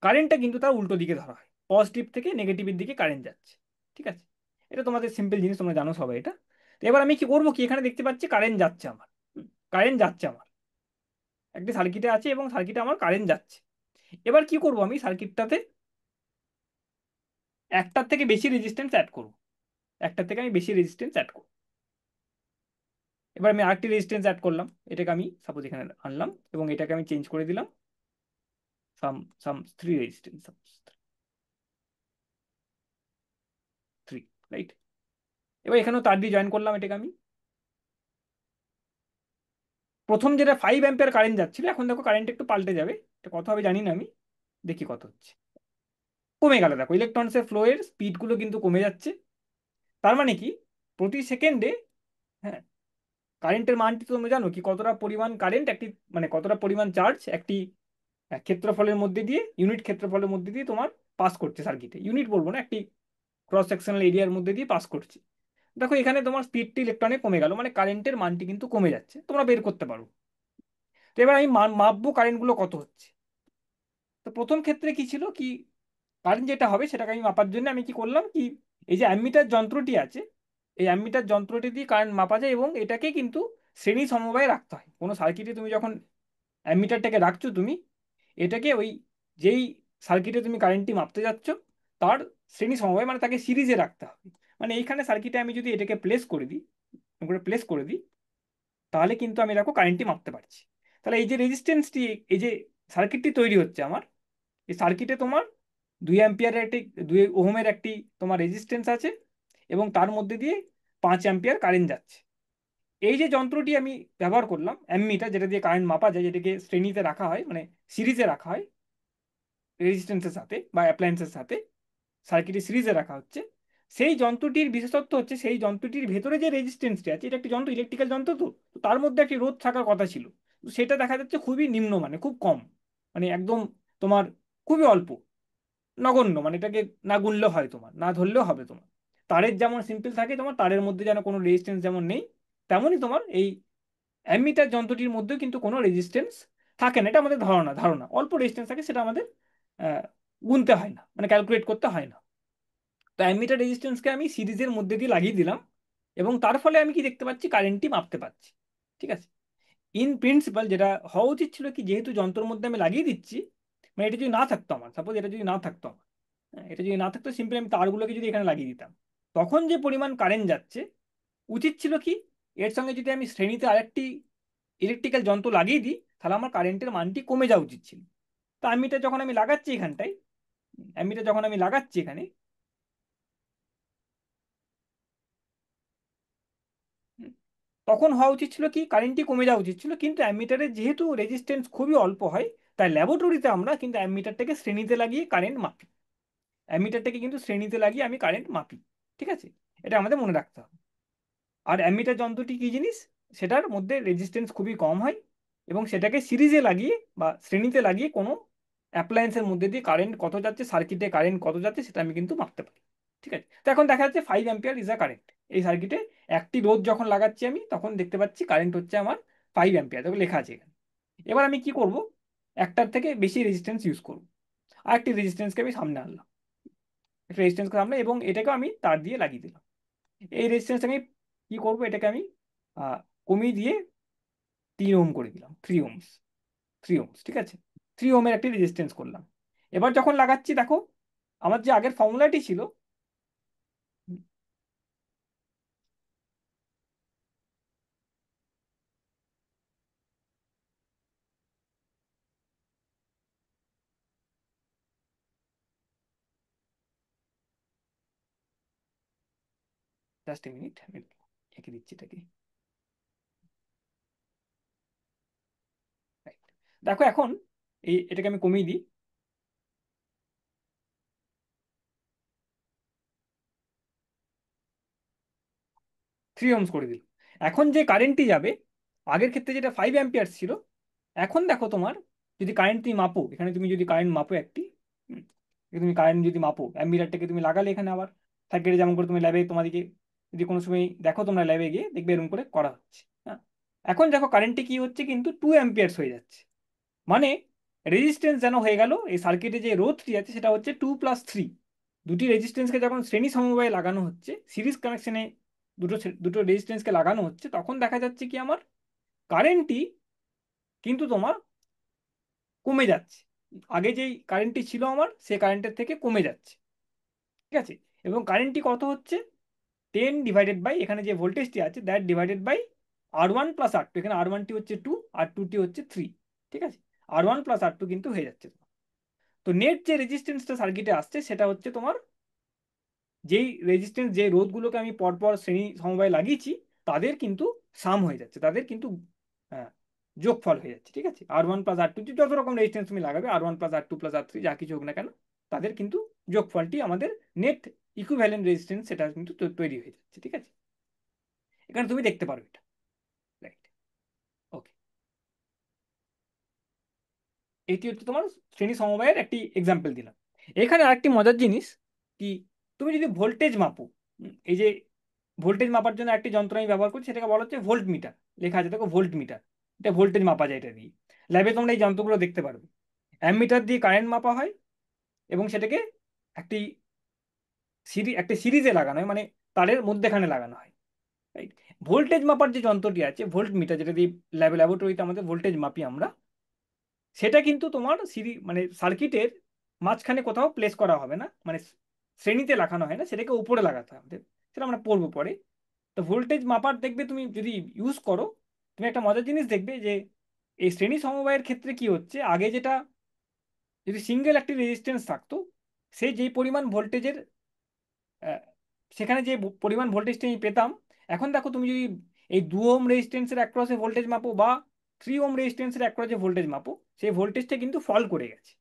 [SPEAKER 1] কারেন্টটা কিন্তু তার উল্টো দিকে ধরা হয়, পজিটিভ থেকে নেগেটিভের দিকে কারেন্ট যাচ্ছে। ঠিক আছে। এটা তোমাদের সিম্পল জিনিস, তোমরা জানো সবাই এটা। তো এবার আমি কি করবো, কি এখানে দেখতে পাচ্ছি কারেন্ট যাচ্ছে আমার, কারেন্ট যাচ্ছে আমার একটি সার্কিটে আছে, এবং সার্কিটে আমার কারেন্ট যাচ্ছে। এবার কি করব, আমি সার্কিটটাতে একটার থেকে বেশি রেজিস্ট্যান্স অ্যাড করব, একটার থেকে আমি বেশি রেজিস্ট্যান্স অ্যাড করব। এবার আমি আরেকটি রেজিস্ট্যান্স অ্যাড করলাম, এটাকে আমি সাপোজ এখানে আনলাম, এবং এটাকে আমি চেঞ্জ করে দিলাম, সাম সাম 3 রেজিস্ট্যান্স, সাপোজ 3। রাইট। এবার এখানেও তার দিয়ে জয়েন করলাম, এটাকে আমি, প্রথম যেটা 5 অ্যাম্পিয়ার কারেন্ট যাচ্ছিল, এখন দেখো কারেন্ট একটু পাল্টে যাবে, এটা কত হবে জানি না আমি, দেখি কত হচ্ছে, কমে গেল, দেখো ইলেকট্রনসের ফ্লো এর স্পিড গুলো কিন্তু কমে যাচ্ছে। তার মানে কি, প্রতি সেকেন্ডে, হ্যাঁ, কারেন্টের মানটি তো তোমরা জানো কি, কতটা পরিমাণ কারেন্ট একটি, মানে কতটা পরিমাণ চার্জ একটি ক্ষেত্রফলের মধ্যে দিয়ে, ইউনিট ক্ষেত্রফলের মধ্যে দিয়ে তোমার পাস করছে সার্কিটে, ইউনিট বলবো না, একটি ক্রস সেকশনাল এরিয়ার মধ্যে দিয়ে পাস করছে। দেখো এখানে তোমার স্পিডটি ইলেকট্রনে কমে গেল, মানে কারেন্টের মানটি কিন্তু কমে যাচ্ছে, তোমরা বের করতে পারো। তো এবার আমি মাপবো কারেন্টগুলো কত হচ্ছে। তো প্রথম ক্ষেত্রে কি ছিল কি, কারেন্ট যেটা হবে সেটাকে আমি মাপার জন্য আমি কি করলাম কি, এই যে অ্যামমিটার যন্ত্রটি আছে, এই অ্যামমিটার যন্ত্রটি দিয়ে কারেন্ট মাপা যায়, এবং এটাকে কিন্তু শ্রেণী সমবায়ে রাখতে হয় কোনো সার্কিটে। তুমি যখন অ্যামমিটারটাকে রাখছো তুমি, এটাকে ওই যেই সার্কিটে তুমি কারেন্টটি মাপতে যাচ্ছ তার শ্রেণী সমবায়, মানে তাকে সিরিজে রাখতে হবে। মানে এইখানে সার্কিটে আমি যদি এটাকে প্লেস করে দিই, তাহলে কিন্তু আমি দেখো কারেন্টটি মাপতে পারছি। তাহলে এই যে রেজিস্ট্যান্সটি, এই যে সার্কিটটি তৈরি হচ্ছে আমার, এই সার্কিটে তোমার 2 অ্যাম্পিয়ারের একটি, 2 ওহমের একটি তোমার রেজিস্ট্যান্স আছে, এবং তার মধ্যে দিয়ে 5 অ্যাম্পিয়ার কারেন্ট যাচ্ছে। এই যে যন্ত্রটি আমি ব্যবহার করলাম, অ্যামমিটার, যেটা দিয়ে কারেন্ট মাপা যায়, যেটাকে শ্রেণীতে রাখা হয়, মানে সিরিজে রাখা হয় রেজিস্ট্যান্সের সাথে বা অ্যাপ্লায়েন্সের সাথে, সার্কিটে সিরিজে রাখা হচ্ছে। সেই যন্ত্রটির বিশেষত্ব হচ্ছে, সেই যন্ত্রটির ভেতরে যে রেজিস্ট্যান্সটি আছে, এটা একটি যন্ত্র, ইলেকট্রিক্যাল যন্ত্র, তো তার মধ্যে একটি রোধ থাকার কথা ছিল। তো সেটা দেখা যাচ্ছে খুবই নিম্ন, মানে খুব কম, মানে একদম তোমার খুবই অল্প, নগণ্য, মানে এটাকে না গুনলেও হয়, তোমার না ধরলেও হবে। তোমার তারের যেমন সিম্পল থাকে, তোমার তারের মধ্যে যেন কোনো রেজিস্ট্যান্স যেমন নেই, তেমনই তোমার এই অ্যামিটার যন্ত্রটির মধ্যেও কিন্তু কোনো রেজিস্ট্যান্স থাকে না। এটা আমাদের ধারণা অল্প রেজিস্ট্যান্স থাকে, সেটা আমাদের আহ, গুনতে হয় না, মানে ক্যালকুলেট করতে হয় না। তো অ্যামিটার রেজিস্ট্যান্সকে আমি সিরিজের মধ্যে দিয়ে লাগিয়ে দিলাম, এবং তার ফলে আমি কি দেখতে পাচ্ছি, কারেন্টটি মাপতে পারছি। ঠিক আছে। ইন প্রিন্সিপাল যেটা হওয়া উচিত ছিল কি, যেহেতু যন্ত্রের মধ্যে আমি লাগিয়ে দিচ্ছি, মানে এটা যদি না থাকতো আমার, সাপোজ এটা যদি না থাকতো আমার, এটা যদি না থাকতো, সিম্পলি আমি তারগুলোকে যদি এখানে লাগিয়ে দিতাম, তখন যে পরিমাণ কারেন্ট যাচ্ছে, উচিত ছিল কি, এর সঙ্গে যদি আমি শ্রেণীতে আরেকটি ইলেকট্রিক্যাল যন্ত্র লাগিয়ে দিই, তাহলে আমার কারেন্টের মানটি কমে যাওয়া উচিত ছিল। তো অ্যামিটার যখন আমি লাগাচ্ছি এখানটায়, অ্যামিটার যখন আমি লাগাচ্ছি এখানে, হুম, তখন হওয়া উচিত ছিল কি, কারেন্টটি কমে যাওয়া উচিত ছিল, কিন্তু অ্যামিটারে যেহেতু রেজিস্ট্যান্স খুবই অল্প হয়, তাই ল্যাবরেটরিতে আমরা কিন্তু অ্যামিটারটাকে শ্রেণীতে লাগিয়ে কারেন্ট মাপি। অ্যামিটারটাকে কিন্তু শ্রেণীতে লাগিয়ে আমি কারেন্ট মাপি। ঠিক আছে, এটা আমাদের মনে রাখতে হবে। আর অ্যামিটার যন্ত্রটি কি জিনিস, সেটার মধ্যে রেজিস্ট্যান্স খুবই কম হয়, এবং সেটাকে সিরিজে লাগিয়ে বা শ্রেণীতে লাগিয়ে কোনো অ্যাপ্লায়েন্সের মধ্যে দিয়ে কারেন্ট কত যাচ্ছে, সার্কিটে কারেন্ট কত যাচ্ছে, সেটা আমি কিন্তু মাপতে পারি। ঠিক আছে, তো এখন দেখা যাচ্ছে 5 অ্যাম্পিয়ার ইজ আ কারেন্ট। এই সার্কিটে একটি রোধ যখন লাগাচ্ছি আমি, তখন দেখতে পাচ্ছি কারেন্ট হচ্ছে আমার 5 অ্যাম্পিয়ার, দেখো লেখা আছে এখানে। এবার আমি কি করব, একটার থেকে বেশি রেজিস্ট্যান্স ইউজ করব, আর একটি রেজিস্ট্যান্সকে আমি সামনে আনলাম, একটা রেজিস্ট্যান্সকে সামনে, এবং এটাকে আমি তার দিয়ে লাগিয়ে দিলাম। এই রেজিস্ট্যান্স আমি কি করব, এটাকে আমি আহ, কমিয়ে দিয়ে 3 ওহম করে দিলাম, 3 ওহমস, 3 ওহমস। ঠিক আছে, 3 ওহমের একটি রেজিস্ট্যান্স করলাম। এবার যখন লাগাচ্ছি, দেখো আমার যে আগের ফর্মুলাটি ছিল, জাস্ট এ মিনিট, আমি এঁকে দিচ্ছি এটাকে। Right. দেখো এখন এটাকে আমি কমিয়ে দিই, 3 ওহমস করে দিল। এখন যে কারেন্টটি যাবে, আগের ক্ষেত্রে যেটা 5 অ্যাম্পিয়ার ছিল, এখন দেখো তোমার যদি কারেন্ট তুমি মাপো, এখানে তুমি যদি কারেন্ট মাপো একটি, হুম, তুমি কারেন্ট যদি মাপো, অ্যাম্পিয়ারটাকে তুমি লাগালে এখানে আবার সার্কিটে, যেমন করে তুমি ল্যাবে তোমাদেরকে যদি কোনো সময় দেখো, তোমরা ল্যাবে গিয়ে দেখবে এরকম করে করা হচ্ছে। হ্যাঁ, এখন দেখো কারেন্টটি কি হচ্ছে, কিন্তু 2 অ্যাম্পিয়ার্স হয়ে যাচ্ছে। মানে রেজিস্ট্যান্স যেন হয়ে গেল, এই সার্কিটে যে রোধটি আছে সেটা হচ্ছে 2+3। দুটি রেজিস্ট্যান্সকে যখন শ্রেণী সমবায়ে লাগানো হচ্ছে, সিরিজ কানেকশনে দুটো রেজিস্ট্যান্সকে লাগানো হচ্ছে, তখন দেখা যাচ্ছে কি, আমার কারেন্টটি কিন্তু তোমার কমে যাচ্ছে। আগে যেই কারেন্টটি ছিল আমার, সে কারেন্টের থেকে কমে যাচ্ছে। ঠিক আছে, এবং কারেন্টটি কত হচ্ছে, 10 ডিভাইডেড বাই, এখানে যে ভোল্টেজটি আছে, that divided by R1 + R2। এখানে R1টি হচ্ছে 2, R2টি হচ্ছে 3। ঠিক আছে, R1 + R2 কিন্তু হয়ে যাচ্ছে। তো নেট যে রেজিস্ট্যান্সটা সার্কিটে আসছে, সেটা হচ্ছে তোমার যেই রেজিস্ট্যান্স, যে রোধগুলোকে আমি পরপর শ্রেণী সমবায়ে লাগিয়েছি, তাদের কিন্তু সাম হয়ে যাচ্ছে, তাদের কিন্তু আহ, যোগফল হয়ে যাচ্ছে। ঠিক আছে, R1 + R2, যত রকম রেজিস্ট্যান্স তুমি লাগাবে, R1 + R2 + R3 যা কিছু হোক না কেন, তাদের কিন্তু যোগফলটি আমাদের নেট ইকুইভ্যালেন্ট রেজিস্ট্যান্স, সেটা কিন্তু তৈরি হয়ে যাচ্ছে। ঠিক আছে, এখানে তুমি দেখতে পারো এটা। রাইট, ওকে। এটি হচ্ছে তোমার শ্রেণী সমবায়ের একটি এক্সাম্পল দিলাম। এখানে আরেকটি মজার জিনিস কি, তুমি যদি ভোল্টেজ মাপো, এই যে ভোল্টেজ মাপার জন্য একটি যন্ত্র আমি ব্যবহার করছি, সেটাকে বলা হচ্ছে ভোল্ট মিটার। লেখা আছে দেখো, ভোল্ট মিটার। এটা ভোল্টেজ মাপা যায় এটা দিয়ে। ল্যাবে তোমরা এই যন্ত্রগুলো দেখতে পারবে। অ্যামমিটার দিয়ে কারেন্ট মাপা হয়, এবং সেটাকে একটি একটি সিরিজে লাগানো হয়, মানে তারের মধ্যেখানে লাগানো হয়। রাইট, ভোল্টেজ মাপার যে যন্ত্রটি আছে, ভোল্ট মিটার, যেটা দিয়ে ল্যাবরেটরিতে আমাদের ভোল্টেজ মাপি আমরা, সেটা কিন্তু তোমার মানে সার্কিটের মাঝখানে কোথাও প্লেস করা হবে না, মানে শ্রেণীতে লাগানো হয় না, সেটাকে উপরে লাগাতে হয় আমাদের, সেটা আমরা পড়বো পরে। তো ভোল্টেজ মাপার দেখবে তুমি যদি ইউজ করো, তুমি একটা মজার জিনিস দেখবে যে এই শ্রেণী সমবায়ের ক্ষেত্রে কি হচ্ছে, আগে যেটা যদি সিঙ্গেল একটি রেজিস্ট্যান্স থাকতো, সে যেই পরিমাণ ভোল্টেজের সেখানে যে পরিমাণ ভোল্টেজটা আমি পেতাম, এখন দেখো তুমি যদি এই 2 ওহম রেজিস্ট্যান্সের অ্যাক্রসে ভোল্টেজ মাপো বা 3 ওহম রেজিস্ট্যান্সের অ্যাক্রসে ভোল্টেজ মাপো, সেই ভোল্টেজটা কিন্তু ফল করে গেছে।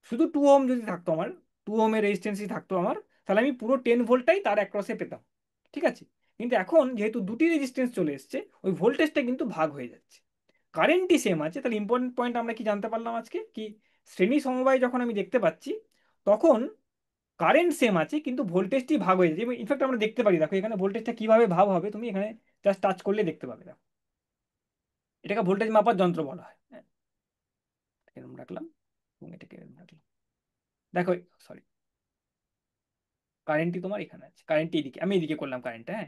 [SPEAKER 1] শুধু 2 ওহম যদি থাকতো আমার, 2 ওহমের রেজিস্ট্যান্সই থাকতো আমার, তাহলে আমি পুরো 10 ভোল্টটাই তার অ্যাক্রসে পেতাম। ঠিক আছে, কিন্তু এখন যেহেতু দুটি রেজিস্ট্যান্স চলে এসছে, ওই ভোল্টেজটা কিন্তু ভাগ হয়ে যাচ্ছে, কারেন্টই সেম আছে। তাহলে ইম্পর্টেন্ট পয়েন্ট আমরা কি জানতে পারলাম আজকে, কি শ্রেণী সমবায় যখন আমি দেখতে পাচ্ছি, তখন কারেন্ট সেম আছে কিন্তু ভোল্টেজটি ভাগ হয়ে যাচ্ছে। ইনফ্যাক্ট আমরা দেখতে পারি, দেখো এখানে ভোল্টেজটা কিভাবে ভাগ হবে, তুমি এখানে জাস্ট টাচ করলে দেখতে পাবে। দেখো, এটাকে ভোল্টেজ মাপার যন্ত্র বলা হয়। হ্যাঁ, এরকম রাখলাম এবং এটাকে এরকম রাখলাম। দেখো, সরি, কারেন্টটি তোমার এখানে আছে, কারেন্টটি এদিকে, আমি এদিকে করলাম কারেন্টটা। হ্যাঁ,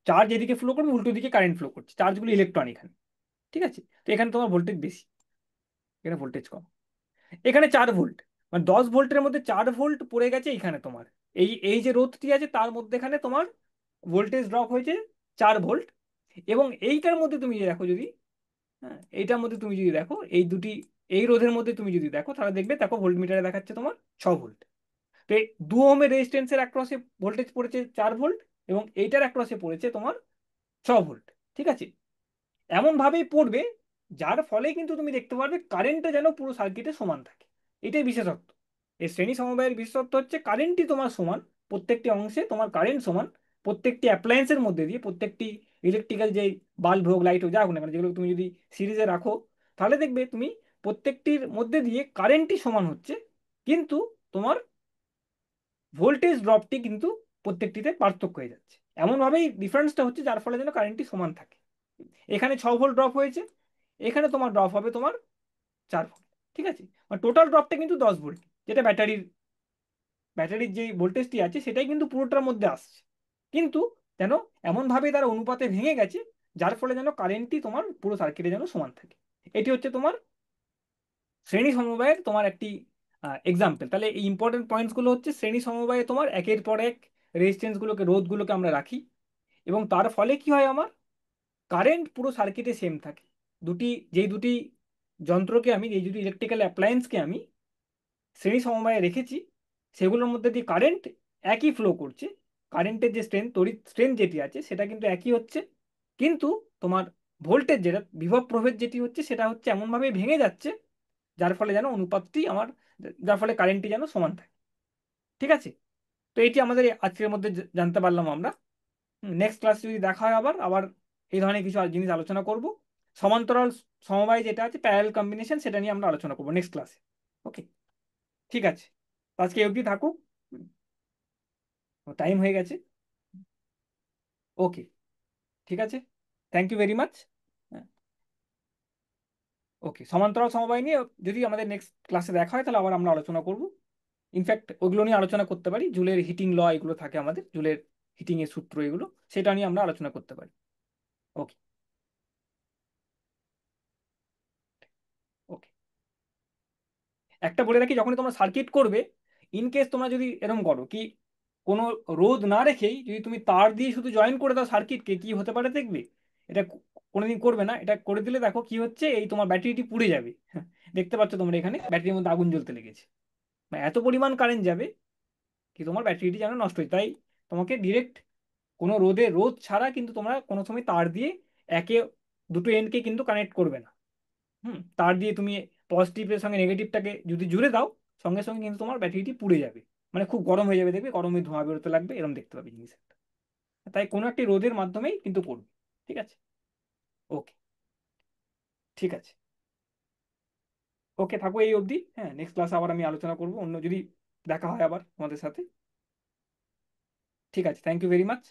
[SPEAKER 1] চার্জ এদিকে ফ্লো করবে, উল্টো দিকে কারেন্ট ফ্লো করছে, চার্জগুলো ইলেকট্রন এখানে। ঠিক আছে, তো এখানে তোমার ভোল্টেজ বেশি, এখানে ভোল্টেজ কম। এখানে 4 ভোল্ট, মানে 10 ভোল্টের মধ্যে 4 ভোল্ট পড়ে গেছে এখানে তোমার। এই এই যে রোধটি আছে তার মধ্যে এখানে তোমার ভোল্টেজ ড্রপ হয়েছে 4 ভোল্ট। এবং এইটার মধ্যে তুমি যে দেখো যদি, হ্যাঁ এইটার মধ্যে তুমি যদি দেখো, এই দুটি, এই রোধের মধ্যে তুমি যদি দেখো, তাহলে দেখবে দেখো ভোল্ট মিটারে দেখাচ্ছে তোমার 6 ভোল্ট। তো এই 2 ওহমের রেজিস্ট্যান্সের অ্যাক্রসে ভোল্টেজ পড়েছে 4 ভোল্ট, এবং এইটার অ্যাক্রসে পড়েছে তোমার 6 ভোল্ট। ঠিক আছে, এমন ভাবেই পড়বে যার ফলে কিন্তু তুমি দেখতে পারবে কারেন্টটা যেন পুরো সার্কিটে সমান থাকে। এটাই বিশেষত্ব। এই শ্রেণী সমবায়ের বিশেষত্ব হচ্ছে কারেন্টই তোমার সমান, প্রত্যেকটি অংশে তোমার কারেন্ট সমান। প্রত্যেকটি অ্যাপ্লায়েন্সের মধ্যে দিয়ে, প্রত্যেকটি ইলেকট্রিক্যাল যে বাল্ব হোক, লাইট হোক, যা হোক না কেন, যেগুলো তুমি যদি সিরিজে রাখো, তাহলে দেখবে তুমি প্রত্যেকটির মধ্যে দিয়ে কারেন্টই সমান হচ্ছে, কিন্তু তোমার ভোল্টেজ ড্রপটি কিন্তু প্রত্যেকটিতে পার্থক্য হয়ে যাচ্ছে। এমনভাবেই ডিফারেন্সটা হচ্ছে, যার ফলে যেন কারেন্টটি সমান থাকে। এখানে 6 ভোল্ট ড্রপ হয়েছে, এখানে তোমার ড্রপ হবে তোমার 4 ভোল্ট। ঠিক আছে, মানে টোটাল ড্রপটা কিন্তু 10 ভোল্ট, যেটা ব্যাটারির যে ভোল্টেজটি আছে সেটাই কিন্তু পুরোটার মধ্যে আসছে, কিন্তু যেন এমনভাবে তার অনুপাতে ভেঙে গেছে, যার ফলে যেন কারেন্টটি তোমার পুরো সার্কিটে যেন সমান থাকে। এটি হচ্ছে তোমার শ্রেণী সমবায়ের তোমার একটি এক্সাম্পল। তাহলে এই ইম্পর্টেন্ট পয়েন্টসগুলো হচ্ছে, শ্রেণী সমবায়ে তোমার একের পর এক রেজিস্ট্যান্সগুলোকে, রোধগুলোকে আমরা রাখি, এবং তার ফলে কি হয়, আমার কারেন্ট পুরো সার্কিটে সেম থাকে। দুটি, যেই দুটি যন্ত্রকে আমি, এই দুটি ইলেকট্রিক্যাল অ্যাপ্লায়েন্সকে আমি শ্রেণী সমবায়ে রেখেছি, সেগুলোর মধ্যে দিয়ে কারেন্ট একই ফ্লো করছে। কারেন্টের যে স্ট্রেংথ, তড়িৎ স্ট্রেংথ যেটি আছে সেটা কিন্তু একই হচ্ছে, কিন্তু তোমার ভোল্টেজ যেটা, বিভব প্রভেদ যেটি হচ্ছে, সেটা হচ্ছে এমনভাবে ভেঙে যাচ্ছে, যার ফলে যেন অনুপাতটি আমার, যার ফলে কারেন্টটি যেন সমান থাকে। ঠিক আছে, তো এটি আমাদের আজকের মধ্যে জানতে পারলাম আমরা। নেক্সট ক্লাসে যদি দেখা হয়, আবার আবার এই ধরনের কিছু জিনিস আলোচনা করব। সমান্তরাল সমবায় যেটা আছে, প্যারালাল কম্বিনেশন, সেটা নিয়ে আমরা আলোচনা করবো নেক্সট ক্লাসে। ওকে, ঠিক আছে, তো আজকে এই অবধি থাকুক, টাইম হয়ে গেছে। ওকে, ঠিক আছে, থ্যাংক ইউ ভেরি মাচ। ওকে, সমান্তরাল সমবায় নিয়ে যদি আমাদের নেক্সট ক্লাসে দেখা হয়, তাহলে আবার আমরা আলোচনা করব। ইনফ্যাক্ট ওইগুলো নিয়ে আলোচনা করতে পারি, জুলের হিটিং ল এগুলো থাকে আমাদের, জুলের হিটিং এর সূত্র এগুলো, সেটা নিয়ে আমরা আলোচনা করতে পারি। ওকে। ওকে, একটা বলে রাখি, যখন তোমরা সার্কিট করবে, ইন কেস তোমরা যদি এরকম করো কি, কোনো রোধ না রেখেই যদি তুমি তার দিয়ে শুধু জয়েন করে দাও সার্কিটকে, কি হতে পারে দেখবে। এটা কোনোদিন করবে না, এটা করে দিলে দেখো কি হচ্ছে, এই তোমার ব্যাটারিটি পুড়ে যাবে। দেখতে পাচ্ছ তোমরা এখানে ব্যাটারির মধ্যে আগুন জ্বলতে লেগেছে, মানে এত পরিমাণ কারেন্ট যাবে, কি তোমার ব্যাটারিটি যেন নষ্ট হয়। তাই তোমাকে ডিরেক্ট কোনো রোধ ছাড়া কিন্তু তোমরা কোনো সময় তার দিয়ে একে, দুটো এন্ডকে কিন্তু কানেক্ট করবে না। তার দিয়ে তুমি পজিটিভের সঙ্গে নেগেটিভটাকে যদি জুড়ে দাও, সঙ্গে সঙ্গে কিন্তু তোমার ব্যাটারিটি পুড়ে যাবে, মানে খুব গরম হয়ে যাবে, দেখবে গরমে ধোঁয়া বেরোতে লাগবে, এরকম দেখতে পাবে জিনিসটা। তাই কোনো একটি রোদের মাধ্যমেই কিন্তু পড়বে। ঠিক আছে। ওকে, ঠিক আছে। ওকে, থাকো এই অবধি। হ্যাঁ, নেক্সট ক্লাসে আবার আমি আলোচনা করবো, অন্য যদি দেখা হয় আবার আমাদের সাথে। ঠিক আছে, থ্যাংক ইউ ভেরি মাচ।